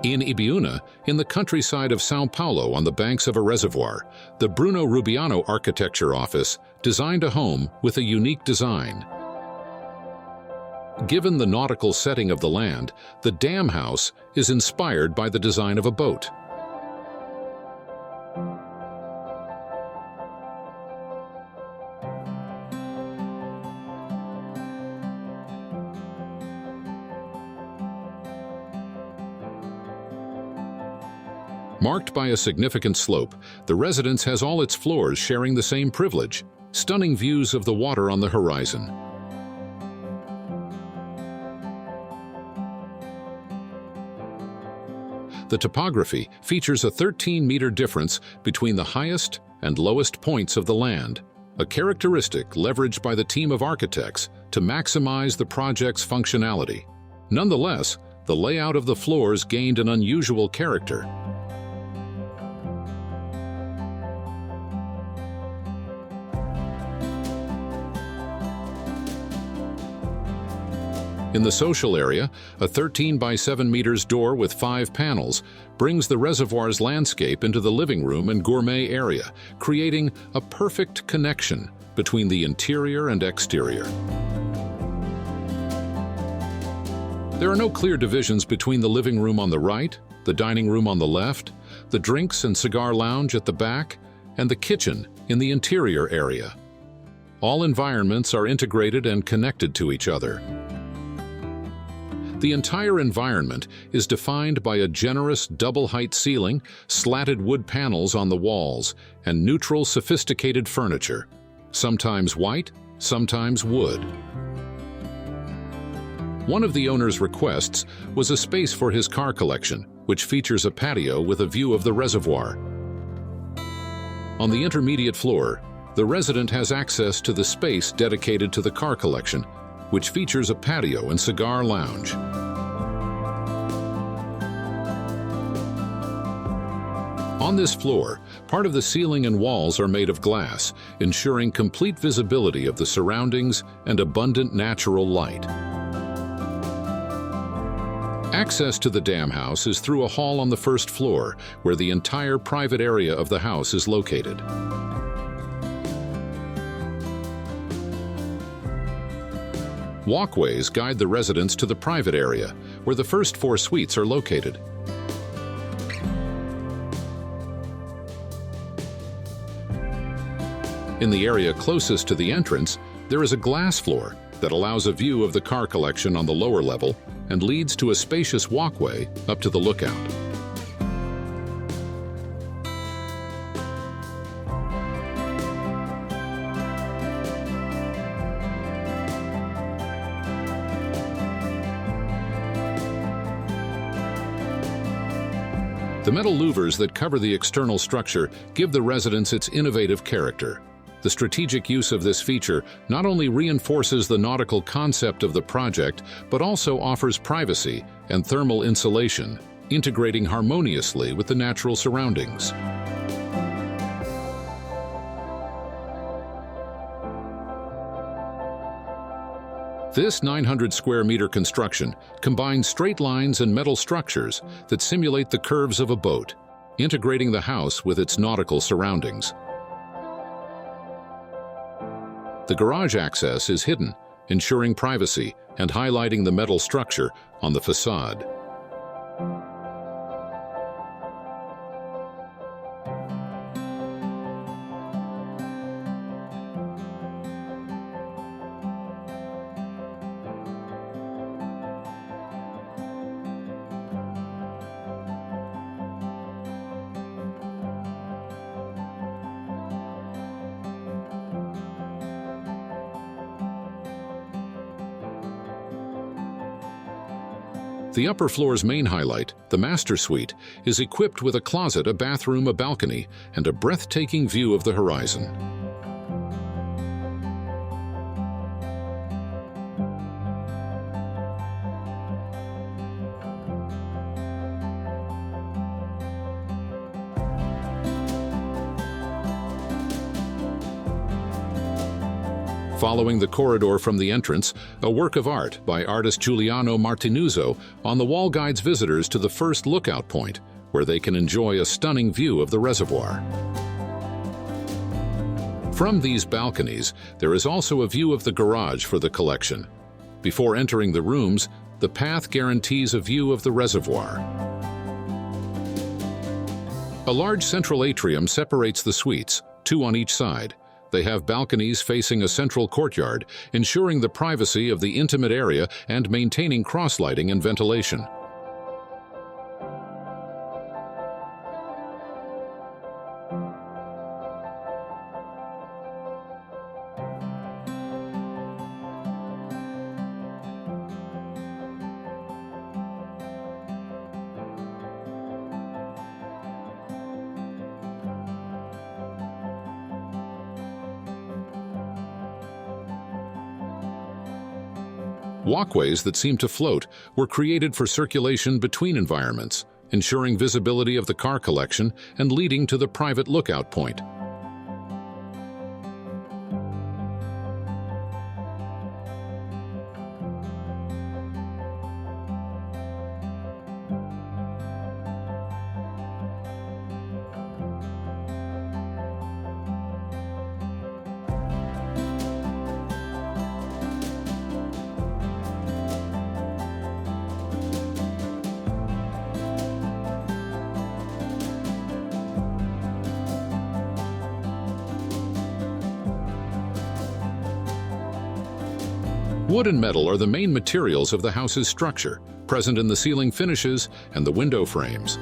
In Ibiúna, in the countryside of São Paulo on the banks of a reservoir, the Bruno Rubiano Architecture Office designed a home with a unique design. Given the nautical setting of the land, the dam house is inspired by the design of a boat. Marked by a significant slope, the residence has all its floors sharing the same privilege, stunning views of the water on the horizon. The topography features a 13-meter difference between the highest and lowest points of the land, a characteristic leveraged by the team of architects to maximize the project's functionality. Nonetheless, the layout of the floors gained an unusual character. In the social area, a 13 by 7 meters door with 5 panels brings the reservoir's landscape into the living room and gourmet area, creating a perfect connection between the interior and exterior. There are no clear divisions between the living room on the right, the dining room on the left, the drinks and cigar lounge at the back, and the kitchen in the interior area. All environments are integrated and connected to each other. The entire environment is defined by a generous double-height ceiling, slatted wood panels on the walls, and neutral, sophisticated furniture, sometimes white, sometimes wood. One of the owner's requests was a space for his car collection, which features a patio with a view of the reservoir. On the intermediate floor, the resident has access to the space dedicated to the car collection, which features a patio and cigar lounge. On this floor, part of the ceiling and walls are made of glass, ensuring complete visibility of the surroundings and abundant natural light. Access to the dam house is through a hall on the first floor, where the entire private area of the house is located. Walkways guide the residents to the private area, where the first 4 suites are located. In the area closest to the entrance, there is a glass floor that allows a view of the car collection on the lower level and leads to a spacious walkway up to the lookout. The metal louvers that cover the external structure give the residence its innovative character. The strategic use of this feature not only reinforces the nautical concept of the project, but also offers privacy and thermal insulation, integrating harmoniously with the natural surroundings. This 900 square meter construction combines straight lines and metal structures that simulate the curves of a boat, integrating the house with its nautical surroundings. The garage access is hidden, ensuring privacy and highlighting the metal structure on the facade. The upper floor's main highlight, the master suite, is equipped with a closet, a bathroom, a balcony, and a breathtaking view of the horizon. Following the corridor from the entrance, a work of art by artist Giuliano Martinuzzo on the wall guides visitors to the first lookout point, where they can enjoy a stunning view of the reservoir. From these balconies, there is also a view of the garage for the collection. Before entering the rooms, the path guarantees a view of the reservoir. A large central atrium separates the suites, 2 on each side. They have balconies facing a central courtyard, ensuring the privacy of the intimate area and maintaining cross-lighting and ventilation. Walkways that seem to float were created for circulation between environments, ensuring visibility of the car collection and leading to the private lookout point. Wood and metal are the main materials of the house's structure, present in the ceiling finishes and the window frames.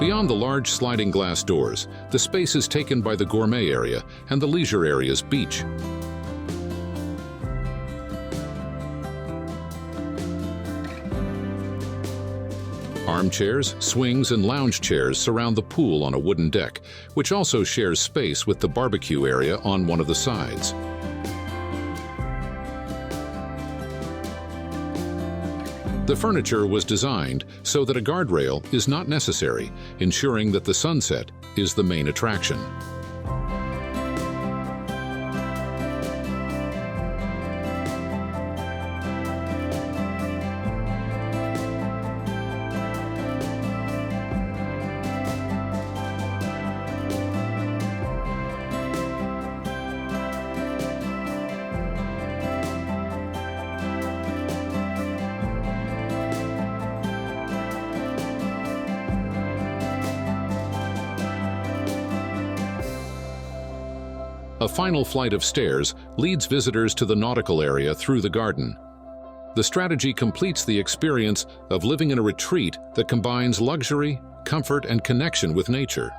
Beyond the large sliding glass doors, the space is taken by the gourmet area and the leisure area's beach. Armchairs, swings, and lounge chairs surround the pool on a wooden deck, which also shares space with the barbecue area on one of the sides. The furniture was designed so that a guardrail is not necessary, ensuring that the sunset is the main attraction. A final flight of stairs leads visitors to the nautical area through the garden. The strategy completes the experience of living in a retreat that combines luxury, comfort, and connection with nature.